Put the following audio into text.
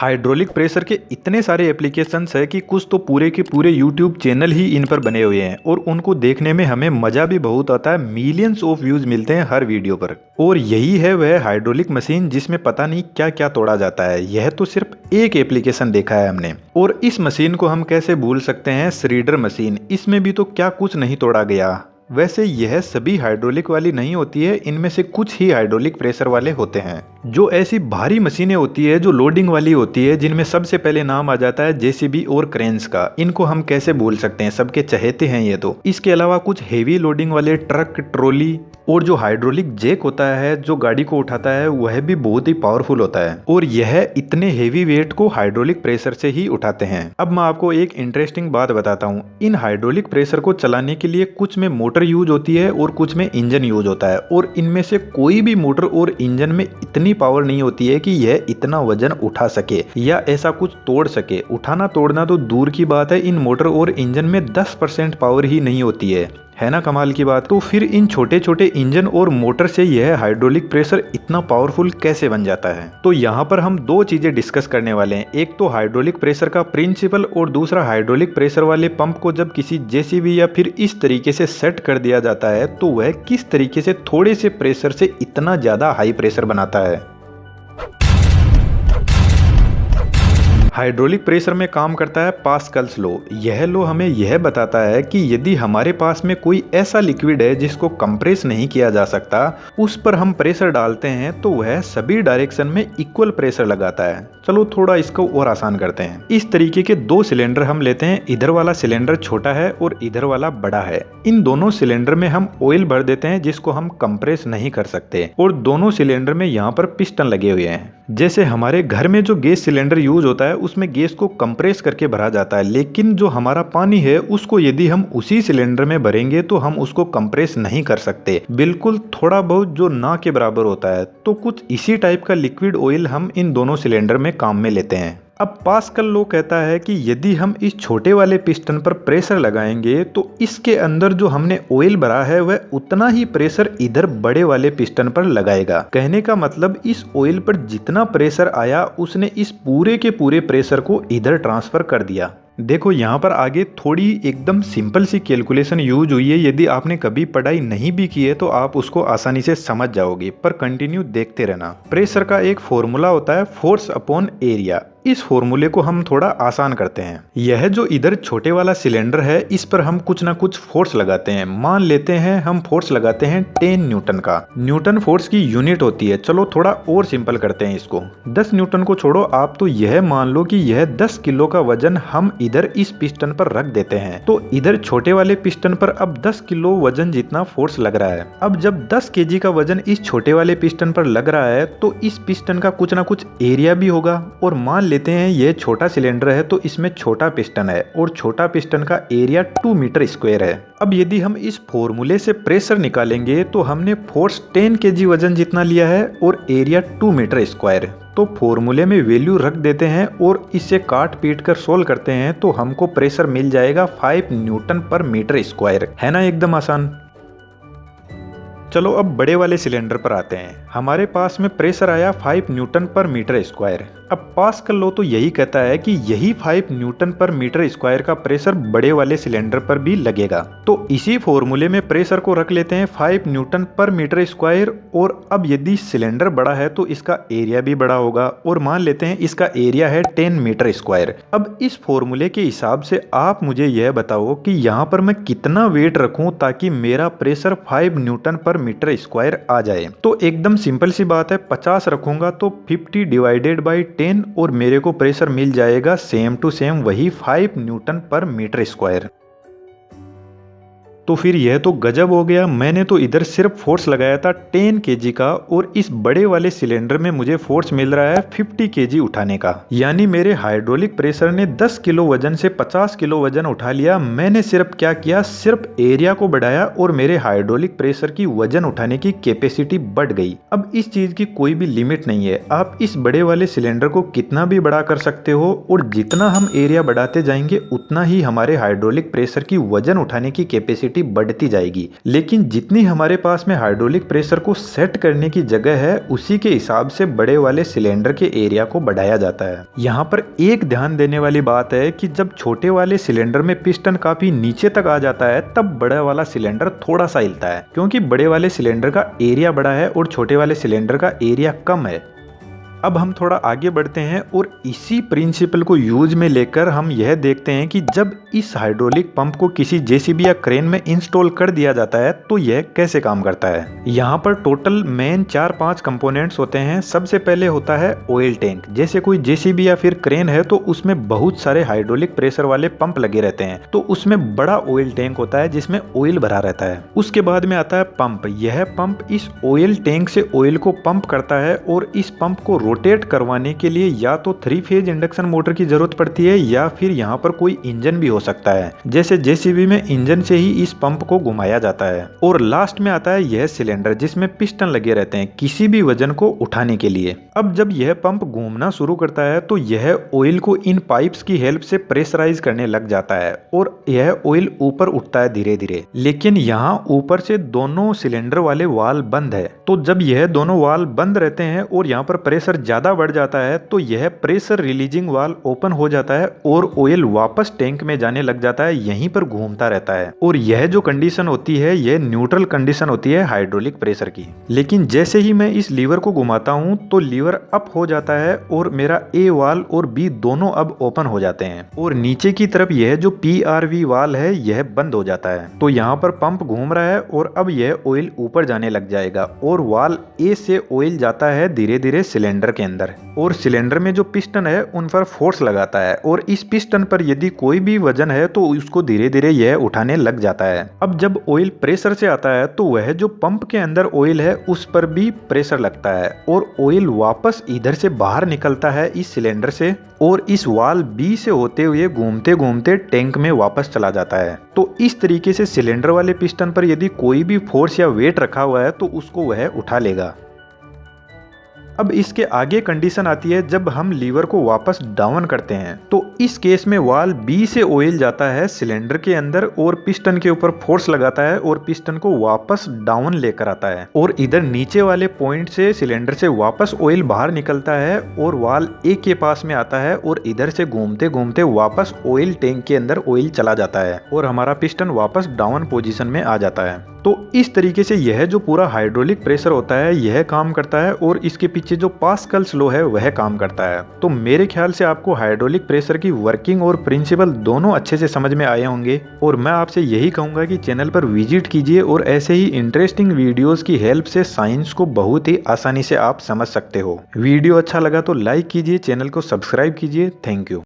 Hydraulic pressure के इतने सारे एप्लीकेशंस है कि कुछ तो पूरे के पूरे यूट्यूब चैनल ही इन पर बने हुए हैं और उनको देखने में हमें मजा भी बहुत आता है। मिलियंस ऑफ व्यूज मिलते हैं हर वीडियो पर। और यही है वह हाइड्रोलिक मशीन जिसमें पता नहीं क्या क्या तोड़ा जाता है। यह तो सिर्फ एक एप्लीकेशन देखा है हमने। और इस मशीन को हम कैसे भूल सकते हैं, श्रीडर मशीन। इसमें भी तो क्या कुछ नहीं तोड़ा गया। वैसे यह सभी हाइड्रोलिक वाली नहीं होती है, इनमें से कुछ ही हाइड्रोलिक प्रेशर वाले होते हैं। जो ऐसी भारी मशीनें होती है जो लोडिंग वाली होती है, जिनमें सबसे पहले नाम आ जाता है जेसीबी और क्रेन्स का। इनको हम कैसे भूल सकते हैं, सबके चहेते हैं ये तो। इसके अलावा कुछ हेवी लोडिंग वाले ट्रक, ट्रॉली और जो हाइड्रोलिक जैक होता है जो गाड़ी को उठाता है, वह भी बहुत ही पावरफुल होता है। और यह इतने हेवी वेट को हाइड्रोलिक प्रेशर से ही उठाते हैं। अब मैं आपको एक इंटरेस्टिंग बात बताता हूँ। इन हाइड्रोलिक प्रेशर को चलाने के लिए कुछ में मोटर यूज होती है और कुछ में इंजन यूज होता है। और इनमें से कोई भी मोटर और इंजन में इतनी पावर नहीं होती है कि यह इतना वजन उठा सके या ऐसा कुछ तोड़ सके। उठाना तोड़ना तो दूर की बात है, इन मोटर और इंजन में 10% पावर ही नहीं होती है ना कमाल की बात। तो फिर इन छोटे छोटे इंजन और मोटर से यह हाइड्रोलिक प्रेशर इतना पावरफुल कैसे बन जाता है। तो यहाँ पर हम दो चीजें डिस्कस करने वाले हैं। एक तो हाइड्रोलिक प्रेशर का प्रिंसिपल और दूसरा हाइड्रोलिक प्रेशर वाले पंप को जब किसी जेसीबी या फिर इस तरीके से सेट कर दिया जाता है तो वह किस तरीके से थोड़े से प्रेशर से इतना ज्यादा हाई प्रेशर बनाता है। हाइड्रोलिक प्रेशर में काम करता है पास्कल्स लॉ। यह लॉ हमें यह बताता है कि यदि हमारे पास में कोई ऐसा लिक्विड है जिसको कंप्रेस नहीं किया जा सकता, उस पर हम प्रेशर डालते हैं तो वह सभी डायरेक्शन में इक्वल प्रेशर लगाता है। चलो थोड़ा इसको और आसान करते हैं। इस तरीके के दो सिलेंडर हम लेते हैं। इधर वाला सिलेंडर छोटा है और इधर वाला बड़ा है। इन दोनों सिलेंडर में हम ऑयल भर देते हैं जिसको हम कंप्रेस नहीं कर सकते। और दोनों सिलेंडर में यहाँ पर पिस्टन लगे हुए हैं। जैसे हमारे घर में जो गैस सिलेंडर यूज होता है उसमें गैस को कंप्रेस करके भरा जाता है, लेकिन जो हमारा पानी है उसको यदि हम उसी सिलेंडर में भरेंगे तो हम उसको कंप्रेस नहीं कर सकते, बिल्कुल थोड़ा बहुत जो ना के बराबर होता है। तो कुछ इसी टाइप का लिक्विड ऑयल हम इन दोनों सिलेंडर में काम में लेते हैं। अब पास्कल लॉ कहता है कि यदि हम इस छोटे वाले पिस्टन पर प्रेशर लगाएंगे तो इसके अंदर जो हमने ऑयल भरा है वह उतना ही प्रेशर इधर बड़े वाले पिस्टन पर लगाएगा। कहने का मतलब इस ऑयल पर जितना प्रेशर आया उसने इस पूरे के पूरे प्रेशर को इधर ट्रांसफर कर दिया। देखो यहाँ पर आगे थोड़ी एकदम सिंपल सी कैलकुलेशन यूज हुई है। यदि आपने कभी पढ़ाई नहीं भी की है तो आप उसको आसानी से समझ जाओगे, पर कंटिन्यू देखते रहना। प्रेशर का एक फॉर्मूला होता है फोर्स अपॉन एरिया। इस फॉर्मूले को हम थोड़ा आसान करते हैं। यह जो इधर छोटे वाला सिलेंडर है इस पर हम कुछ ना कुछ फोर्स लगाते हैं। मान लेते हैं हम फोर्स लगाते हैं 10 न्यूटन का। न्यूटन फोर्स की यूनिट होती है। चलो थोड़ा और सिंपल करते हैं इसको। 10 न्यूटन को छोड़ो, आप तो यह मान लो कि यह 10 किलो का वजन हम इधर इस पिस्टन पर रख देते हैं। तो इधर छोटे वाले पिस्टन पर अब 10 किलो वजन जितना फोर्स लग रहा है। अब जब 10 केजी का वजन इस छोटे वाले पिस्टन पर लग रहा है तो इस पिस्टन का कुछ ना कुछ एरिया भी होगा। और मान लेते हैं यह छोटा सिलेंडर है तो इसमें छोटा पिस्टन है और छोटा पिस्टन का एरिया 2 मीटर स्क्वायर है। अब यदि हम इस फॉर्मूले से प्रेशर निकालेंगे तो हमने फोर्स 10 केजी वजन जितना लिया है और एरिया 2 मीटर स्क्वायर। तो फॉर्मूले में वैल्यू रख देते हैं और इससे काट पीट कर सोल्व करते हैं तो हमको प्रेशर मिल जाएगा 5 न्यूटन पर मीटर स्क्वायर। है ना एकदम आसान। चलो अब बड़े वाले सिलेंडर पर आते हैं। हमारे पास में प्रेशर आया 5 न्यूटन पर मीटर स्क्वायर। अब पास्कल लॉ तो यही कहता है कि यही 5 न्यूटन पर मीटर स्क्वायर का प्रेशर बड़े वाले सिलेंडर पर भी लगेगा। तो इसी फॉर्मूले में प्रेशर को रख लेते हैं 5 न्यूटन पर मीटर स्क्वायर। और अब यदि सिलेंडर बड़ा है तो इसका एरिया भी बड़ा होगा और मान लेते हैं इसका एरिया है 10 मीटर स्क्वायर। अब इस फॉर्मूले के हिसाब से आप मुझे यह बताओ कि यहाँ पर मैं कितना वेट रखूं ताकि मेरा प्रेशर 5 न्यूटन पर मीटर स्क्वायर आ जाए। तो एकदम सिंपल सी बात है, 50 रखूंगा तो 50 डिवाइडेड बाई 10 और मेरे को प्रेशर मिल जाएगा सेम टू सेम वही 5 न्यूटन पर मीटर स्क्वायर। तो फिर यह तो गजब हो गया। मैंने तो इधर सिर्फ फोर्स लगाया था 10 केजी का और इस बड़े वाले सिलेंडर में मुझे फोर्स मिल रहा है 50 केजी उठाने का। यानी मेरे हाइड्रोलिक प्रेशर ने 10 किलो वजन से 50 किलो वजन उठा लिया। मैंने सिर्फ क्या किया, सिर्फ एरिया को बढ़ाया और मेरे हाइड्रोलिक प्रेशर की वजन उठाने की कैपेसिटी बढ़ गई। अब इस चीज की कोई भी लिमिट नहीं है। आप इस बड़े वाले सिलेंडर को कितना भी बड़ा कर सकते हो और जितना हम एरिया बढ़ाते जाएंगे उतना ही हमारे हाइड्रोलिक प्रेशर की वजन उठाने की कैपेसिटी कैपेसिटी बढ़ती जाएगी। लेकिन जितनी हमारे पास में हाइड्रोलिक प्रेशर को सेट करने की जगह है उसी के हिसाब से बड़े वाले सिलेंडर के एरिया को बढ़ाया जाता है। यहाँ पर एक ध्यान देने वाली बात है कि जब छोटे वाले सिलेंडर में पिस्टन काफी नीचे तक आ जाता है तब बड़ा वाला सिलेंडर थोड़ा सा हिलता है, क्योंकि बड़े वाले सिलेंडर का एरिया बड़ा है और छोटे वाले सिलेंडर का एरिया कम है। अब हम थोड़ा आगे बढ़ते हैं और इसी प्रिंसिपल को यूज में लेकर हम यह देखते हैं कि जब इस हाइड्रोलिक पंप को किसी जेसीबी या क्रेन में इंस्टॉल कर दिया जाता है तो यह कैसे काम करता है। यहाँ पर टोटल मेन 4-5 कंपोनेंट्स होते हैं। सबसे पहले होता है ऑयल टैंक। जैसे कोई जेसीबी या फिर क्रेन है तो उसमें बहुत सारे हाइड्रोलिक प्रेशर वाले पंप लगे रहते हैं, तो उसमें बड़ा ऑयल टैंक होता है जिसमें ऑयल भरा रहता है। उसके बाद में आता है पंप। यह पंप इस ऑयल टैंक से ऑयल को पंप करता है और इस पंप को रोटेट करवाने के लिए या तो 3 फेज इंडक्शन मोटर की जरूरत पड़ती है या फिर यहाँ पर कोई इंजन भी हो सकता है। जैसे जेसीबी में इंजन से ही इस पंप को घुमाया जाता है। और लास्ट में आता है यह सिलेंडर जिसमें पिस्टन लगे रहते हैं किसी भी वजन को उठाने के लिए। अब जब यह पंप घूमना शुरू करता है तो यह ऑयल को इन पाइप्स की हेल्प से प्रेशराइज करने लग जाता है और यह ऑयल ऊपर उठता है धीरे धीरे। लेकिन यहाँ ऊपर से दोनों सिलेंडर वाले वाल्व बंद है, तो जब यह दोनों वाल्व बंद रहते हैं और यहाँ पर प्रेशर ज्यादा बढ़ जाता है तो यह प्रेशर रिलीजिंग वाल्व ओपन हो जाता है और ऑयल वापस टैंक में जाने लग जाता है, यहीं पर घूमता रहता है। और यह जो कंडीशन होती है यह न्यूट्रल कंडीशन होती है हाइड्रोलिक प्रेशर की। लेकिन जैसे ही मैं इस लीवर को घुमाता हूं तो लीवर अप हो जाता है और मेरा ए वाल्व और बी दोनों अब ओपन हो जाते हैं और नीचे की तरफ यह जो PRV वाल्व है यह बंद हो जाता है। तो यहाँ पर पंप घूम रहा है और अब यह ऑयल ऊपर जाने लग जाएगा और वाल्व ए से ऑयल जाता है धीरे धीरे सिलेंडर के अंदर और सिलेंडर में जो पिस्टन है उन पर फोर्स लगाता है और इस पिस्टन पर यदि कोई भी वजन है तो उसको धीरे धीरे यह उठाने लग जाता है। अब जब ऑयल प्रेशर से आता है तो वह जो पंप के अंदर ऑयल है उस पर भी प्रेशर लगता है और ऑयल वापस इधर से बाहर निकलता है इस सिलेंडर से और इस वाल्व बी से होते हुए घूमते घूमते टैंक में वापस चला जाता है। तो इस तरीके से सिलेंडर वाले पिस्टन पर यदि कोई भी फोर्स या वेट रखा हुआ है तो उसको वह उठा लेगा। अब इसके आगे कंडीशन आती है जब हम लीवर को वापस डाउन करते हैं, तो इस केस में वाल्व बी से ऑयल जाता है सिलेंडर के अंदर और पिस्टन के ऊपर फोर्स लगाता है और पिस्टन को वापस डाउन लेकर आता है और इधर नीचे वाले पॉइंट से सिलेंडर से वापस ऑयल बाहर निकलता है और वाल्व ए के पास में आता है और इधर से घूमते घूमते वापस ऑयल टैंक के अंदर ऑयल चला जाता है और हमारा पिस्टन वापस डाउन पोजीशन में आ जाता है। तो इस तरीके से यह जो पूरा हाइड्रोलिक प्रेशर होता है यह काम करता है और इसके पीछे जो पास्कल्स लॉ है वह काम करता है। तो मेरे ख्याल से आपको हाइड्रोलिक प्रेशर की वर्किंग और प्रिंसिपल दोनों अच्छे से समझ में आए होंगे और मैं आपसे यही कहूंगा कि चैनल पर विजिट कीजिए और ऐसे ही इंटरेस्टिंग वीडियोस की हेल्प से साइंस को बहुत ही आसानी से आप समझ सकते हो। वीडियो अच्छा लगा तो लाइक कीजिए, चैनल को सब्सक्राइब कीजिए। Thank you.